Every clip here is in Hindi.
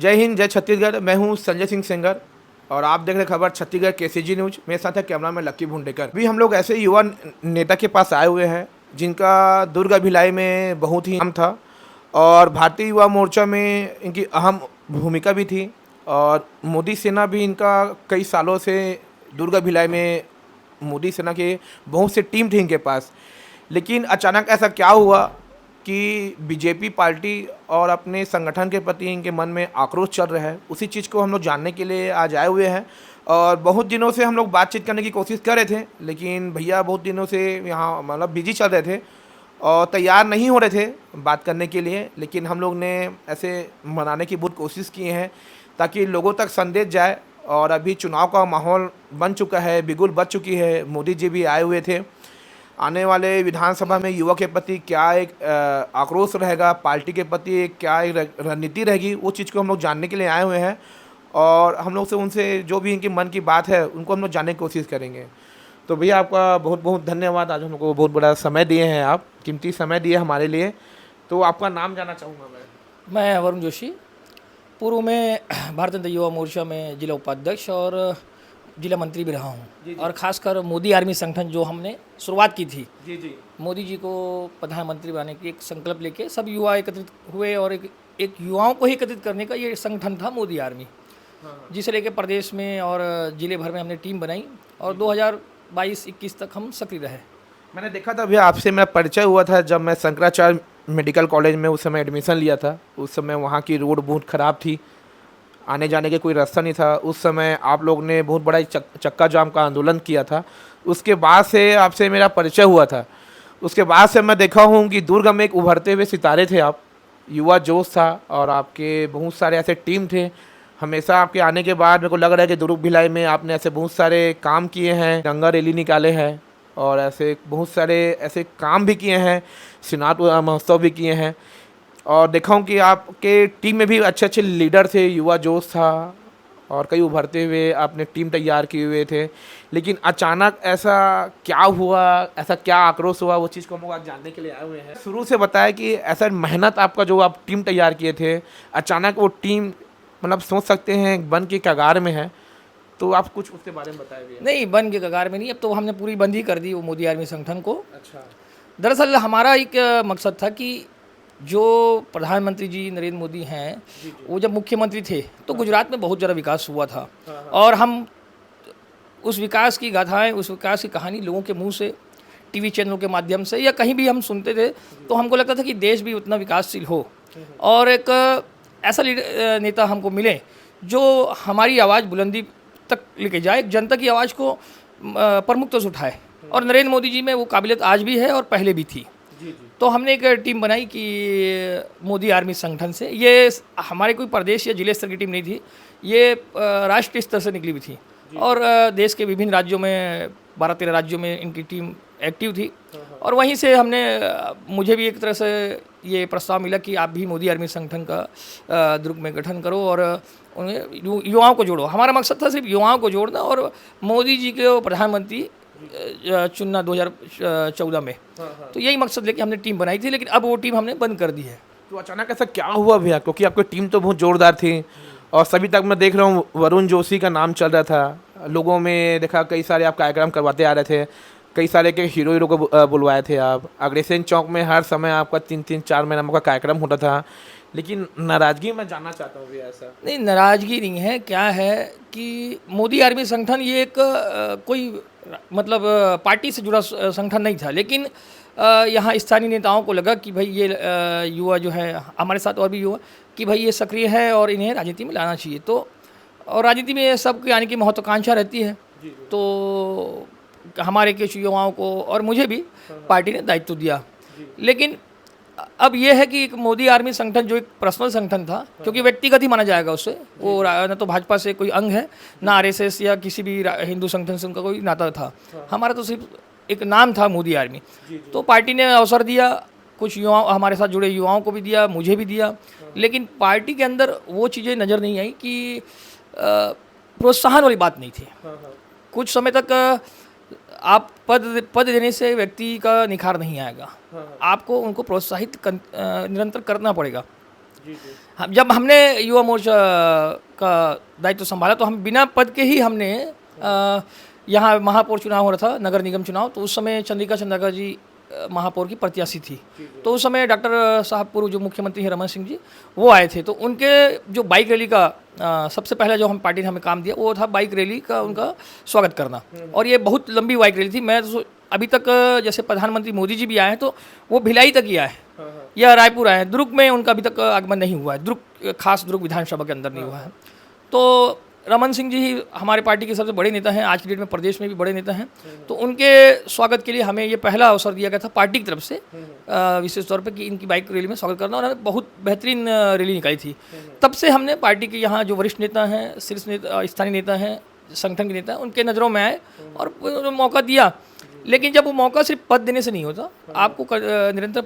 जय हिंद, जय छत्तीसगढ़। मैं हूं संजय सिंह सेंगर और आप देख रहे खबर छत्तीसगढ़ केसीजी न्यूज। मेरे साथ है कैमरा में लक्की भुंडेकर। भी हम लोग ऐसे युवा नेता के पास आए हुए हैं जिनका दुर्ग भिलाई में बहुत ही नाम था और भारतीय युवा मोर्चा में इनकी अहम भूमिका भी थी और मोदी सेना भी इनका कई सालों से दुर्ग भिलाई में मोदी सेना के बहुत से टीम थे इनके पास। लेकिन अचानक ऐसा क्या हुआ कि बीजेपी पार्टी और अपने संगठन के प्रति इनके मन में आक्रोश चल रहा है। उसी चीज़ को हम लोग जानने के लिए आज आए हुए हैं और बहुत दिनों से हम लोग बातचीत करने की कोशिश कर रहे थे, लेकिन भैया बहुत दिनों से यहाँ मतलब बिजी चल रहे थे और तैयार नहीं हो रहे थे बात करने के लिए। लेकिन हम लोग ने ऐसे मनाने की बहुत कोशिश की है ताकि लोगों तक संदेश जाए। और अभी चुनाव का माहौल बन चुका है, बिगुल बच चुकी है। मोदी जी भी आए हुए थे। आने वाले विधानसभा में युवा के प्रति क्या एक आक्रोश रहेगा, पार्टी के प्रति एक क्या एक रणनीति रहेगी, वो चीज़ को हम लोग जानने के लिए आए हुए हैं और हम लोग से उनसे जो भी इनके मन की बात है उनको हम लोग जानने की कोशिश करेंगे। तो भैया आपका बहुत बहुत धन्यवाद, आज हम लोग को बहुत बड़ा समय दिए हैं, आप कीमती समय दिए हमारे लिए। तो आपका नाम जानना चाहूँगा मैं वरुण जोशी, पूर्व में भारतीय जनता युवा मोर्चा में जिला उपाध्यक्ष और जिला मंत्री भी रहा हूँ। और ख़ासकर मोदी आर्मी संगठन जो हमने शुरुआत की थी, जी मोदी जी को प्रधानमंत्री बनाने की एक संकल्प लेके सब युवा एकत्रित हुए और एक युवाओं को ही एकत्रित करने का ये संगठन था मोदी आर्मी। जिसे लेके प्रदेश में और जिले भर में हमने टीम बनाई और 2022-21 तक हम सक्रिय रहे। मैंने देखा था भैया, आपसे मेरा परिचय हुआ था जब मैं शंकराचार्य मेडिकल कॉलेज में उस समय एडमिशन लिया था। उस समय वहाँ की रोड बहुत ख़राब थी, आने जाने के कोई रास्ता नहीं था। उस समय आप लोग ने बहुत बड़ा चक्का जाम का आंदोलन किया था। उसके बाद से आपसे मेरा परिचय हुआ था। उसके बाद से मैं देखा हूँ कि दुर्ग में एक उभरते हुए सितारे थे आप, युवा जोश था और आपके बहुत सारे ऐसे टीम थे। हमेशा आपके आने के बाद मेरे को लग रहा है कि दुर्ग भिलाई में आपने ऐसे बहुत सारे काम किए हैं, दंगा रैली निकाले हैं और ऐसे बहुत सारे ऐसे काम भी किए हैं, सिनाट महोत्सव भी किए हैं। और देखा हूँ कि आपके टीम में भी अच्छे अच्छे लीडर थे, युवा जोश था और कई उभरते हुए आपने टीम तैयार किए हुए थे। लेकिन अचानक ऐसा क्या हुआ, ऐसा क्या आक्रोश हुआ, वो चीज़ को हम लोग आज जानने के लिए आए हुए हैं। शुरू से बताया कि ऐसा मेहनत आपका जो आप टीम तैयार किए थे, अचानक वो टीम मतलब सोच सकते हैं बन के कगार में है। तो आप कुछ उसके बारे में बताए भैया। नहीं, बन के कगार में नहीं, अब तो हमने पूरी बंदी कर दी वो मोदी आर्मी संगठन को। अच्छा। दरअसल हमारा एक मकसद था कि जो प्रधानमंत्री जी नरेंद्र मोदी हैं, वो जब मुख्यमंत्री थे तो गुजरात में बहुत ज़्यादा विकास हुआ था और हम उस विकास की गाथाएं, उस विकास की कहानी लोगों के मुंह से, टीवी चैनलों के माध्यम से या कहीं भी हम सुनते थे तो हमको लगता था कि देश भी उतना विकासशील हो और एक ऐसा नेता हमको मिले जो हमारी आवाज़ बुलंदी तक लेके जाए, जनता की आवाज़ को प्रमुखता से उठाए। और नरेंद्र मोदी जी में वो काबिलियत आज भी है और पहले भी थी। तो हमने एक टीम बनाई कि मोदी आर्मी संगठन से, ये हमारे कोई प्रदेश या जिले स्तर की टीम नहीं थी, ये राष्ट्रीय स्तर से निकली हुई थी और देश के विभिन्न राज्यों में 12-13 राज्यों में इनकी टीम एक्टिव थी। और वहीं से हमने मुझे भी एक तरह से ये प्रस्ताव मिला कि आप भी मोदी आर्मी संगठन का दुर्ग में गठन करो और उन्हें युवाओं को जोड़ो। हमारा मकसद था सिर्फ युवाओं को जोड़ना और मोदी जी के प्रधानमंत्री चुनना 2014 में। तो यही मकसद लेके हमने टीम बनाई थी, लेकिन अब वो टीम हमने बंद कर दी है। तो अचानक ऐसा क्या हुआ भैया, क्योंकि आपकी टीम तो बहुत जोरदार थी और सभी तक मैं देख रहा हूँ वरुण जोशी का नाम चल रहा था। लोगों में देखा कई सारे आप कार्यक्रम करवाते आ रहे थे, कई सारे के हीरो को बुलवाए थे आप। अग्रसेन चौक में हर समय आपका 3-4 महीने का कार्यक्रम होता था। लेकिन नाराज़गी मैं जानना चाहता हूँ भैया। ऐसा नहीं, नाराज़गी नहीं है। क्या है कि मोदी आर्मी संगठन ये एक कोई मतलब पार्टी से जुड़ा संगठन नहीं था, लेकिन यहाँ स्थानीय नेताओं को लगा कि भाई ये युवा जो है, हमारे साथ और भी युवा, कि भाई ये सक्रिय है और इन्हें राजनीति में लाना चाहिए। तो और राजनीति में सबके आने की महत्वाकांक्षा रहती है। तो हमारे कुछ युवाओं को और मुझे भी पार्टी ने दायित्व दिया। लेकिन अब यह है कि एक मोदी आर्मी संगठन जो एक पर्सनल संगठन था, क्योंकि व्यक्तिगत ही माना जाएगा उससे, वो न तो भाजपा से कोई अंग है, ना आरएसएस या किसी भी हिंदू संगठन से उनका कोई नाता था। हमारा तो सिर्फ एक नाम था मोदी आर्मी। तो पार्टी ने अवसर दिया, कुछ युवाओं, हमारे साथ जुड़े युवाओं को भी दिया, मुझे भी दिया। लेकिन पार्टी के अंदर वो चीज़ें नज़र नहीं आई कि प्रोत्साहन वाली बात नहीं थी। कुछ समय तक आप पद देने से व्यक्ति का निखार नहीं आएगा। आपको उनको प्रोत्साहित निरंतर करना पड़ेगा। जब हमने युवा मोर्चा का दायित्व संभाला तो हम बिना पद के ही हमने यहाँ महापौर चुनाव हो रहा था, नगर निगम चुनाव, तो उस समय चंद्रिका चंद्राकर जी महापौर की प्रत्याशी थी। तो उस समय डॉक्टर साहब पूर्व जो मुख्यमंत्री हैं रमन सिंह जी, वो आए थे। तो उनके जो बाइक रैली का सबसे पहला जो हम पार्टी ने हमें काम दिया वो था बाइक रैली का उनका स्वागत करना। और ये बहुत लंबी बाइक रैली थी। मैं तो अभी तक जैसे प्रधानमंत्री मोदी जी भी आए हैं तो वो भिलाई तक ही आए या रायपुर आए हैं, दुर्ग में उनका अभी तक आगमन नहीं हुआ है, दुर्ग विधानसभा के अंदर नहीं हुआ है। तो रमन सिंह जी ही हमारे पार्टी के सबसे बड़े नेता हैं, आज की डेट में प्रदेश में भी बड़े नेता हैं। तो उनके स्वागत के लिए हमें ये पहला अवसर दिया गया था पार्टी की तरफ से विशेष तौर पे कि इनकी बाइक रैली में स्वागत करना, और हमें बहुत बेहतरीन रैली निकाली थी। तब से हमने पार्टी के यहाँ जो वरिष्ठ नेता हैं, शीर्ष नेता, स्थानीय नेता हैं, संगठन के नेता हैं, उनके नज़रों में आए और मौका दिया। लेकिन जब वो मौका सिर्फ पद देने से नहीं होता, आपको निरंतर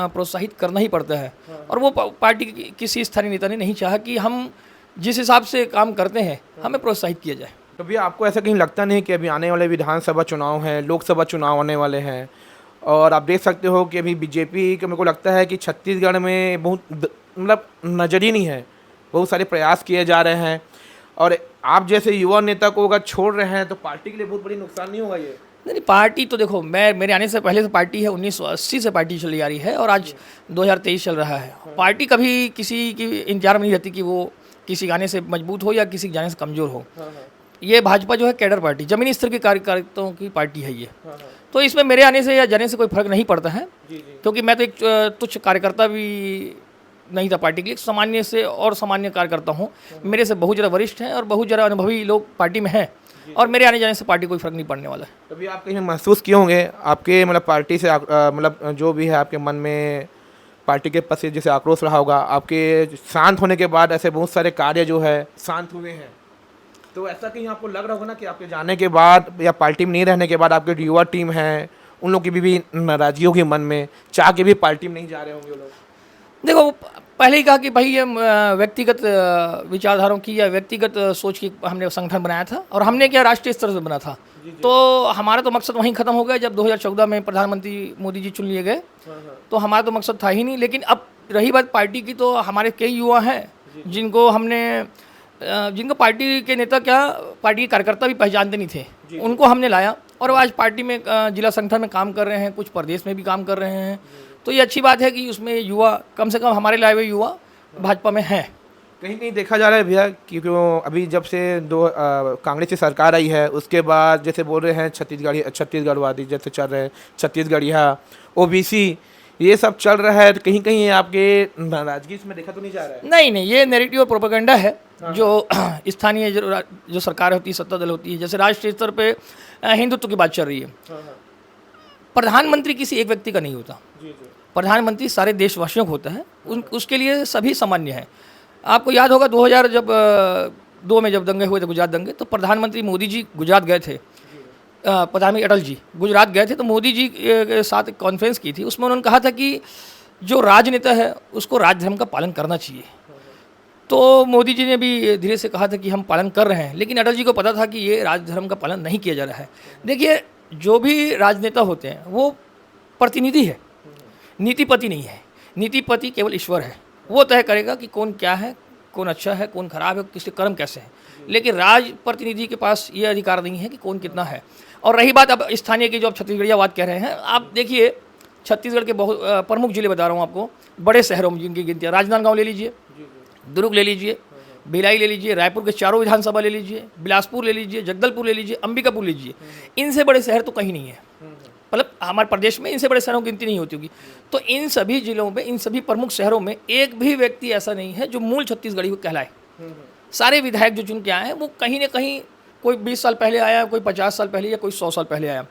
प्रोत्साहित करना ही पड़ता है। और वो पार्टी की किसी स्थानीय नेता ने नहीं चाहा कि हम जिस हिसाब से काम करते हैं हमें प्रोत्साहित किया जाए। तो भैया आपको ऐसा कहीं लगता नहीं कि अभी आने वाले विधानसभा चुनाव हैं, लोकसभा चुनाव आने वाले हैं, और आप देख सकते हो कि अभी बीजेपी का मेरे को लगता है कि छत्तीसगढ़ में बहुत मतलब नज़र ही नहीं है, बहुत सारे प्रयास किए जा रहे हैं, और आप जैसे युवा नेता को अगर छोड़ रहे हैं तो पार्टी के लिए बहुत बड़ी नुकसान नहीं होगा ये? नहीं, पार्टी तो देखो, मेरे आने से पहले से पार्टी है, 1980 से पार्टी चली आ रही है और आज 2023 चल रहा है। पार्टी कभी किसी की इंतजार में नहीं रहती कि वो किसी गाने से मजबूत हो या किसी गाने से कमज़ोर हो। ये भाजपा जो है कैडर पार्टी, जमीनी स्तर के कार्यकर्ताओं की पार्टी है ये। तो इसमें मेरे आने से या जाने से कोई फर्क नहीं पड़ता है, क्योंकि मैं तो एक तुच्छ कार्यकर्ता भी नहीं था पार्टी के लिए, सामान्य से और सामान्य कार्यकर्ता हूँ। मेरे से बहुत ज़्यादा वरिष्ठ हैं और बहुत ज़्यादा अनुभवी लोग पार्टी में हैं, और मेरे आने जाने से पार्टी कोई फर्क नहीं पड़ने वाला है। तभी आप कहीं महसूस किए होंगे आपके मतलब पार्टी से मतलब जो भी है आपके मन में पार्टी के प्रति जैसे आक्रोश रहा होगा, आपके शांत होने के बाद ऐसे बहुत सारे कार्य जो है शांत हुए हैं, तो ऐसा कहीं आपको लग रहा होगा ना कि आपके जाने के बाद या पार्टी में नहीं रहने के बाद आपके जो युवा टीम है उन लोग की भी नाराजगी होगी मन में, चाह के भी पार्टी में नहीं जा रहे होंगे वो लोग? देखो, पहले ही कहा कि भाई ये व्यक्तिगत विचारधाराओं की या व्यक्तिगत सोच की हमने संगठन बनाया था, और हमने क्या राष्ट्रीय स्तर से बना था। तो हमारा तो मकसद वहीं ख़त्म हो गया जब 2014 में प्रधानमंत्री मोदी जी चुन लिए गए। तो हमारा तो मकसद था ही नहीं। लेकिन अब रही बात पार्टी की, तो हमारे कई युवा हैं जिनको पार्टी के नेता क्या पार्टी के कार्यकर्ता भी पहचानते नहीं थे, उनको हमने लाया और आज पार्टी में जिला संगठन में काम कर रहे हैं, कुछ प्रदेश में भी काम कर रहे हैं। तो ये अच्छी बात है कि उसमें युवा, कम से कम हमारे लाए हुए युवा भाजपा में हैं। कहीं कहीं देखा जा रहा है भैया कि अभी जब से कांग्रेस की सरकार आई है उसके बाद जैसे बोल रहे हैं छत्तीसगढ़वादी जैसे चल रहे हैं, छत्तीसगढ़िया, ओबीसी, ये सब चल रहा है, कहीं कहीं आपके नाराजगी इसमें देखा तो नहीं जा रहा है? नहीं, ये नैरेटिव और प्रोपेगेंडा है जो स्थानीय जो सरकार होती है, सत्ता दल होती है। जैसे राष्ट्रीय स्तर पे हिंदुत्व की बात चल रही है। प्रधानमंत्री किसी एक व्यक्ति का नहीं होता, प्रधानमंत्री सारे देशवासियों को होता है, उसके लिए सभी सामान्य हैं। आपको याद होगा 2002 में जब दंगे हुए थे, गुजरात दंगे, तो प्रधानमंत्री मोदी जी गुजरात गए थे, प्रधानमंत्री अटल जी गुजरात गए थे, तो मोदी जी के साथ एक कॉन्फ्रेंस की थी। उसमें उन्होंने कहा था कि जो राजनेता है उसको राज धर्म का पालन करना चाहिए। तो मोदी जी ने भी धीरे से कहा था कि हम पालन कर रहे हैं, लेकिन अटल जी को पता था कि ये राज धर्म का पालन नहीं किया जा रहा है। देखिए, जो भी राजनेता होते हैं वो प्रतिनिधि है, नीतिपति नहीं है। नीतिपति केवल ईश्वर है, वो तय करेगा कि कौन क्या है, कौन अच्छा है, कौन खराब है, किसके कर्म कैसे हैं। लेकिन राज प्रतिनिधि के पास ये अधिकार नहीं है कि कौन कितना है। और रही बात अब स्थानीय की, जो आप छत्तीसगढ़िया बात कह रहे हैं, आप देखिए छत्तीसगढ़ के बहुत प्रमुख जिले बता रहा हूँ आपको, बड़े शहरों में जिनकी गिनती है, राजनांदगांव ले लीजिए, दुर्ग ले लीजिए, भिलाई ले लीजिए, रायपुर के चारों विधानसभा ले लीजिए, बिलासपुर ले लीजिए, जगदलपुर ले लीजिए, अंबिकापुर ले लीजिए, इनसे बड़े शहर तो कहीं नहीं है। मतलब हमारे प्रदेश में इनसे बड़े शहरों की गिनती नहीं होती होगी। तो इन सभी जिलों में, इन सभी प्रमुख शहरों में एक भी व्यक्ति ऐसा नहीं है जो मूल छत्तीसगढ़ी को कहलाए। सारे विधायक जो चुन के आए हैं वो कहीं ना कहीं, कोई 20 साल पहले आया, कोई 50 साल पहले या कोई 100 साल पहले आया।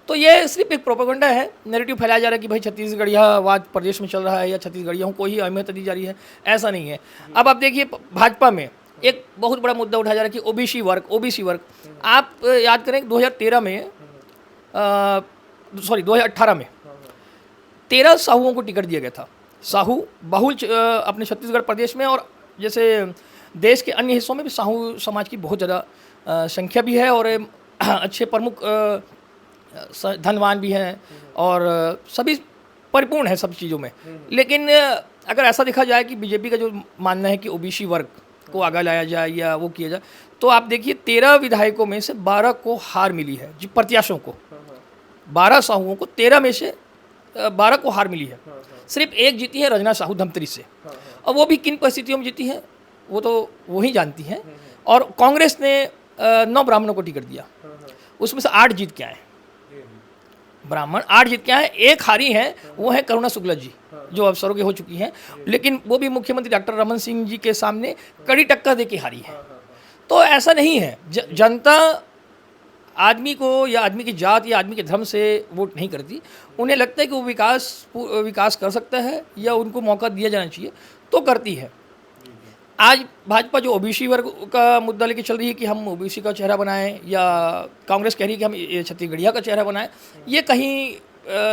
तो ये सिर्फ एक प्रोपेगेंडा है, नैरेटिव फैलाया जा रहा है कि भाई छत्तीसगढ़ियावाद प्रदेश में चल रहा है या छत्तीसगढ़ियों को ही अहमियत दी जा रही है, ऐसा नहीं है। अब आप देखिए भाजपा में एक बहुत बड़ा मुद्दा उठाया जा रहा है कि ओबीसी वर्ग। आप याद करें 2018 में 13 साहुओं को टिकट दिया गया था। साहू बहुल अपने छत्तीसगढ़ प्रदेश में, और जैसे देश के अन्य हिस्सों में भी साहू समाज की बहुत ज़्यादा संख्या भी है, और अच्छे प्रमुख धनवान भी हैं, और सभी परिपूर्ण है सब चीज़ों में। लेकिन अगर ऐसा देखा जाए कि बीजेपी का जो मानना है कि ओबीसी वर्ग को आगे लाया जाए या वो किया जाए, तो आप देखिए 13 विधायकों में से 12 को हार मिली है, जी प्रत्याशियों को, 12 साहुओं को 13 में से 12 को हार मिली है। सिर्फ एक जीती है रजना साहू धमतरी से, और वो भी किन परिस्थितियों में जीती है वो तो वो ही जानती हैं। और कांग्रेस ने 9 ब्राह्मणों को टिकट दिया, उसमें से 8 जीत के आए, ब्राह्मण 8 जीत के आए। एक हारी है, वो है करुणा शुक्ला जी, जो अब स्वर्गीय हो चुकी हैं, लेकिन वो भी मुख्यमंत्री डॉक्टर रमन सिंह जी के सामने कड़ी टक्कर दे के हारी है। तो ऐसा नहीं है, जनता आदमी को या आदमी की जात या आदमी के धर्म से वोट नहीं करती। उन्हें लगता है कि वो विकास कर सकता है या उनको मौका दिया जाना चाहिए, तो करती है। आज भाजपा जो ओबीसी वर्ग का मुद्दा लेके चल रही है कि हम ओबीसी का चेहरा बनाएं, या कांग्रेस कह रही है कि हम ये छत्तीसगढ़िया का चेहरा बनाएं, ये कहीं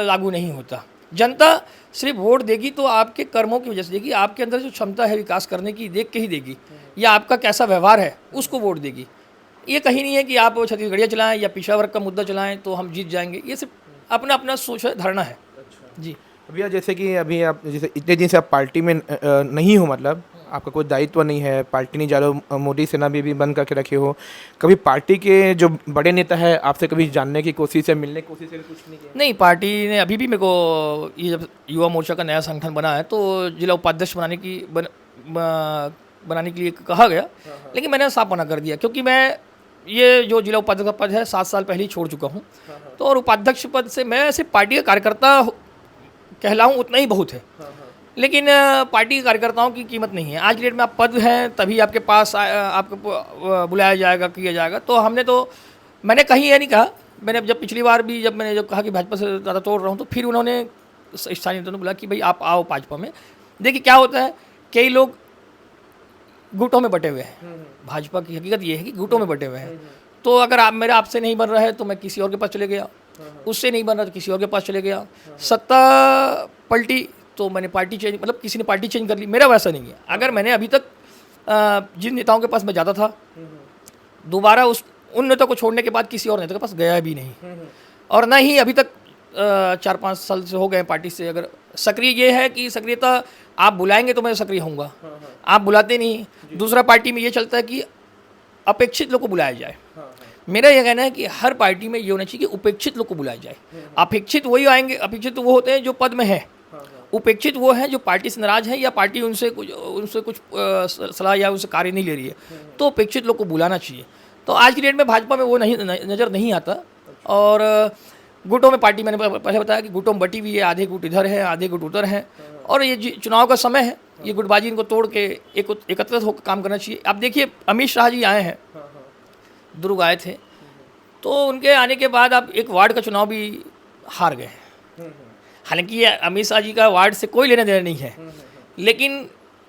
लागू नहीं होता। जनता सिर्फ वोट देगी तो आपके कर्मों की वजह से देगी, आपके अंदर जो क्षमता है विकास करने की देख के ही देगी, या आपका कैसा व्यवहार है उसको वोट देगी। ये कहीं नहीं है कि आप छत्तीसगढ़िया चलाएं या पिछड़ा वर्ग का मुद्दा चलाएं तो हम जीत जाएंगे। ये सिर्फ अपना अपना सोच है, धारणा है। जी भैया, जैसे कि अभी आप जैसे इतने दिन से आप पार्टी में नहीं हो, मतलब आपका कोई दायित्व नहीं है, पार्टी नहीं जा रहे हो, मोदी सेना भी बंद करके रखे हो, कभी पार्टी के जो बड़े नेता है आपसे कभी जानने की कोशिश है, मिलने की कोशिश है, कुछ नहीं किया? नहीं, पार्टी ने अभी भी मेरे को, ये जब युवा मोर्चा का नया संगठन बना है तो जिला उपाध्यक्ष बनाने के लिए कहा गया, लेकिन मैंने साफ मना कर दिया, क्योंकि मैं ये जो जिला उपाध्यक्ष का पद है 7 साल पहले ही छोड़ चुका हूँ। तो और उपाध्यक्ष पद से मैं सिर्फ पार्टी का कार्यकर्ता कहलाऊँ उतना ही बहुत है, लेकिन पार्टी के कार्यकर्ताओं की कीमत नहीं है। आज की डेट में आप पद हैं तभी आपके पास आपको बुलाया जाएगा, किया जाएगा। तो मैंने कहीं ये नहीं कहा। मैंने जब पिछली बार भी जब मैंने कहा कि भाजपा से ज़्यादा तोड़ रहा हूँ, तो फिर उन्होंने स्थानीय नेताओं ने बोला कि भाई आप आओ भाजपा में। देखिए क्या होता है, कई लोग गुटों में बटे हुए हैं। भाजपा की हकीकत ये है कि गुटों में बटे हुए हैं। तो अगर आपसे नहीं बन रहा है तो मैं किसी और के पास चले गया, उससे नहीं बन रहा तो किसी और के पास चले गया। सत्ता पलटी तो मैंने पार्टी चेंज, मतलब किसी ने पार्टी चेंज कर ली। मेरा वैसा नहीं है। अगर मैंने अभी तक जिन नेताओं के पास मैं जाता था, दोबारा उन नेताओं को छोड़ने के बाद किसी और नेता के पास गया भी नहीं, और ना ही अभी तक 4-5 साल से हो गए पार्टी से। अगर सक्रिय ये है कि सक्रियता आप बुलाएंगे तो मैं सक्रिय होऊंगा, आप बुलाते नहीं। दूसरा, पार्टी में ये चलता है कि अपेक्षित लोग को बुलाया जाए। मेरा यह कहना है कि हर पार्टी में ये होना चाहिए कि उपेक्षित लोग को बुलाया जाए। अपेक्षित वही आएंगे, अपेक्षित वो होते हैं जो पद में है, उपेक्षित वो हैं जो पार्टी से नाराज है या पार्टी उनसे कुछ सलाह या उनसे कार्य नहीं ले रही है, तो उपेक्षित लोग को बुलाना चाहिए। तो आज की डेट में भाजपा में वो नज़र नहीं आता। और गुटों में पार्टी, मैंने पहले बताया कि गुटों में बटी हुई है, आधे गुट इधर है, आधे गुट उधर हैं, और ये चुनाव का समय है, ये गुटबाजी इनको तोड़ के एकत्रित होकर काम करना चाहिए। अब देखिए अमित शाह जी आए हैं, दुर्ग आए थे, तो उनके आने के बाद अब एक वार्ड का चुनाव भी हार गए हैं। हालांकि ये अमित शाह जी का वार्ड से कोई लेना देना नहीं है, लेकिन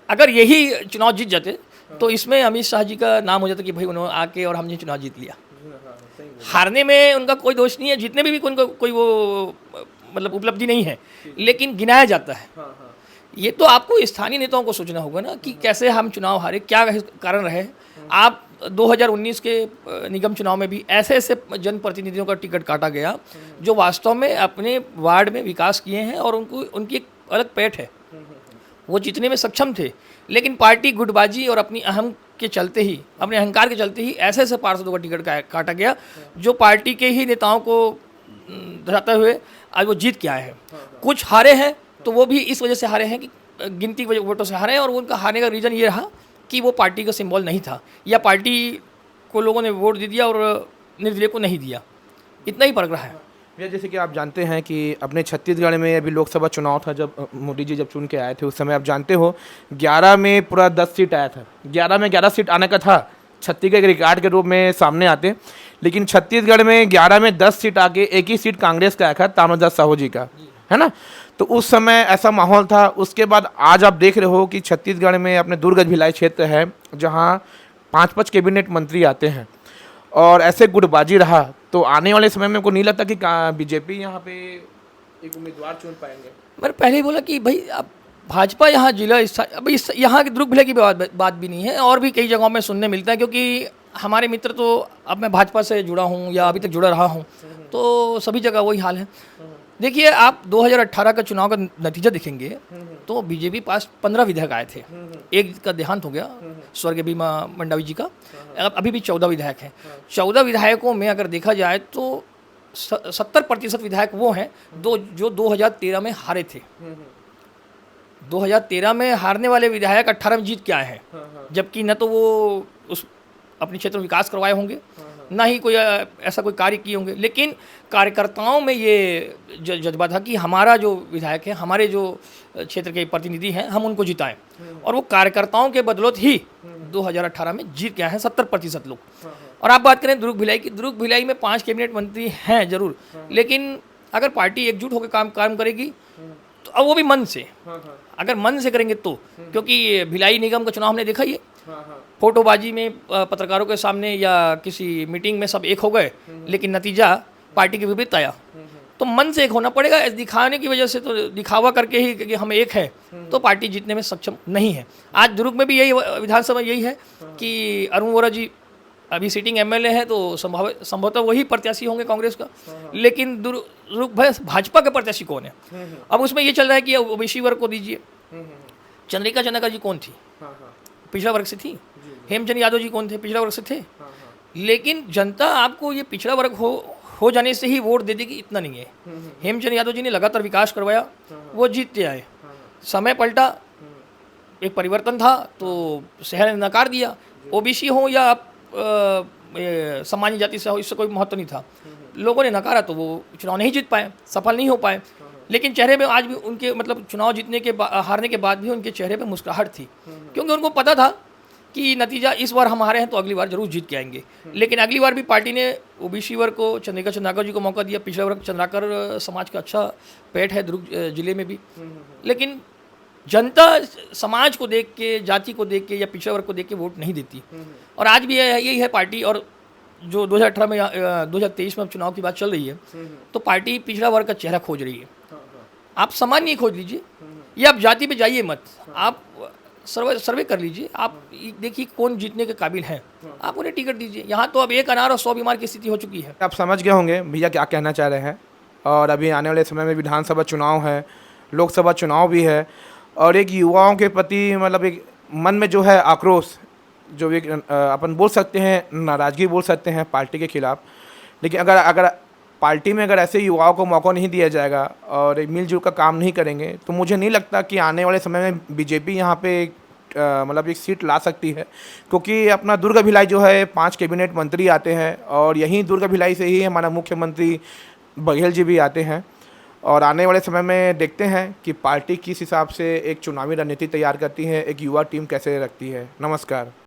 अगर यही चुनाव जीत जाते तो इसमें अमित शाह जी का नाम हो जाता कि भाई उन्होंने आके और हमने चुनाव जीत लिया। हारने में उनका कोई दोष नहीं है, जीतने में भी कोई वो मतलब उपलब्धि नहीं है, लेकिन गिनाया जाता है। ये तो आपको स्थानीय नेताओं को सोचना होगा ना कि कैसे हम चुनाव हारे, क्या कारण रहे। आप 2019 के निगम चुनाव में भी ऐसे जनप्रतिनिधियों का टिकट काटा गया जो वास्तव में अपने वार्ड में विकास किए हैं और उनकी एक अलग पैठ है, वो जीतने में सक्षम थे, लेकिन पार्टी गुटबाजी और अपनी के चलते ही, अपने अहंकार के चलते ही ऐसे पार्षदों का टिकट काटा गया जो पार्टी के ही नेताओं को दर्शाते हुए आज वो जीत के आए हैं। कुछ हारे हैं तो वो भी इस वजह से हारे हैं कि गिनती वोटों से हारे हैं, और उनका हारने का रीज़न ये रहा कि वो पार्टी का सिंबल नहीं था, या पार्टी को लोगों ने वोट दे दिया और निर्दलीय को नहीं दिया। इतना ही फर्क रहा है। भैया, जैसे कि आप जानते हैं कि अपने छत्तीसगढ़ में अभी लोकसभा चुनाव था, जब मोदी जी जब चुन के आए थे, उस समय आप जानते हो 11 में पूरा 10 सीट आया था। 11 में 11 सीट आने का था, छत्तीसगढ़ के रिकॉर्ड के रूप में सामने आते, लेकिन छत्तीसगढ़ में 11 में 10 सीट आके एक ही सीट कांग्रेस का आया था, ताम्रध्वज साहू जी का, है ना। तो उस समय ऐसा माहौल था। उसके बाद आज आप देख रहे हो कि छत्तीसगढ़ में अपने दुर्ग भिलाई क्षेत्र है जहाँ 5-5 कैबिनेट मंत्री आते हैं, और ऐसे गुटबाजी रहा तो आने वाले समय में को नहीं लगता कि बीजेपी यहाँ पे एक उम्मीदवार चुन पाएंगे। मैंने पहले ही बोला कि भाई अब भाजपा यहाँ जिला अभी यहाँ की दुर्ग भिलाई की बात भी नहीं है, और भी कई जगहों में सुनने मिलता है, क्योंकि हमारे मित्र तो, अब मैं भाजपा से जुड़ा हूँ या अभी तक जुड़ा रहा हूँ, तो सभी जगह वही हाल है। देखिए, आप 2018 का चुनाव का नतीजा देखेंगे तो बीजेपी पास 15 विधायक आए थे। एक का देहांत हो गया, स्वर्गीय भीमा मंडावी जी का। अब अभी भी 14 विधायक हैं। 14 विधायकों में अगर देखा जाए तो 70% विधायक वो हैं जो 2013 में हारे थे। 2013 में हारने वाले विधायक 18 में जीत के आए हैं, जबकि न तो वो उस अपने क्षेत्र में विकास करवाए होंगे, ना ही कोई ऐसा कोई कार्य किए होंगे, लेकिन कार्यकर्ताओं में ये जज्बा था कि हमारा जो विधायक है, हमारे जो क्षेत्र के प्रतिनिधि हैं, हम उनको जिताएं। और वो कार्यकर्ताओं के बदौलत ही 2018 में जीत के आए हैं 70% लोग। और आप बात करें दुर्ग भिलाई की, दुर्ग भिलाई में 5 कैबिनेट मंत्री हैं जरूर, लेकिन अगर पार्टी एकजुट होकर काम करेगी तो अब वो भी मन से, अगर मन से करेंगे तो, क्योंकि भिलाई निगम का चुनाव हमने देखा ही है, फोटोबाजी में पत्रकारों के सामने या किसी मीटिंग में सब एक हो गए, लेकिन नतीजा पार्टी के विपरीत आया। तो मन से एक होना पड़ेगा, दिखाने की वजह से तो दिखावा करके ही कि हम एक है तो पार्टी जीतने में सक्षम नहीं है। आज दुर्ग में भी यही विधानसभा यही है कि अरुण वोरा जी अभी सिटिंग एमएलए हैं, तो संभवतः वही प्रत्याशी होंगे कांग्रेस का, लेकिन दुर्ग भाजपा के प्रत्याशी कौन है? अब उसमें ये चल रहा है कि ओबीसी वर्ग को दीजिए। चंद्रिका चन्नका जी कौन थी? पिछड़ा वर्ग से थी। हेमचंद यादव जी कौन थे? पिछड़ा वर्ग से थे। लेकिन जनता आपको ये पिछड़ा वर्ग हो जाने से ही वोट दे देगी, इतना नहीं है। हेमचंद यादव जी ने लगातार विकास करवाया, वो जीतते आए। समय पलटा, एक परिवर्तन था, तो शहर ने नकार दिया। ओबीसी हो या सामान्य जाति से हो, इससे कोई महत्व नहीं था। लोगों ने नकारा तो वो चुनाव नहीं जीत पाए, सफल नहीं हो पाए। लेकिन चेहरे पे आज भी उनके, मतलब चुनाव जीतने के हारने के बाद भी उनके चेहरे पे मुस्कुराहट थी, क्योंकि उनको पता था कि नतीजा इस बार हम हारे हैं तो अगली बार जरूर जीत के आएंगे। लेकिन अगली बार भी पार्टी ने ओबीसी वर्ग को, चंद्रिका चंद्राकर जी को मौका दिया। पिछड़ा वर्ग चंद्राकर समाज का अच्छा पेट है दुर्ग जिले में भी, लेकिन जनता समाज को देख के, जाति को देख के या पिछड़ा वर्ग को देख के वोट नहीं देती। और आज भी यही है पार्टी। और जो 2018 में 2023 में अब चुनाव की बात चल रही है, तो पार्टी पिछड़ा वर्ग का चेहरा खोज रही है। आप सामान्य खोज लीजिए, या आप जाति पे जाइए मत, आप सर्वे कर लीजिए, आप देखिए कौन जीतने के काबिल है, आप उन्हें टिकट दीजिए। यहाँ तो अब एक अनार और 100 बीमार की स्थिति हो चुकी है। आप समझ गए होंगे भैया क्या कहना चाह रहे हैं। और अभी आने वाले समय में विधानसभा चुनाव है, लोकसभा चुनाव भी है, और एक युवाओं के प्रति मतलब एक मन में जो है आक्रोश, जो एक अपन बोल सकते हैं नाराज़गी बोल सकते हैं पार्टी के खिलाफ। लेकिन अगर पार्टी में अगर ऐसे युवाओं को मौका नहीं दिया जाएगा और मिलजुल कर काम नहीं करेंगे, तो मुझे नहीं लगता कि आने वाले समय में बीजेपी यहाँ पे मतलब एक सीट ला सकती है। क्योंकि अपना दुर्ग भिलाई जो है 5 कैबिनेट मंत्री आते हैं, और यहीं दुर्ग भिलाई से ही हमारा मुख्यमंत्री बघेल जी भी आते हैं। और आने वाले समय में देखते हैं कि पार्टी किस हिसाब से एक चुनावी रणनीति तैयार करती है, एक युवा टीम कैसे रखती है। नमस्कार।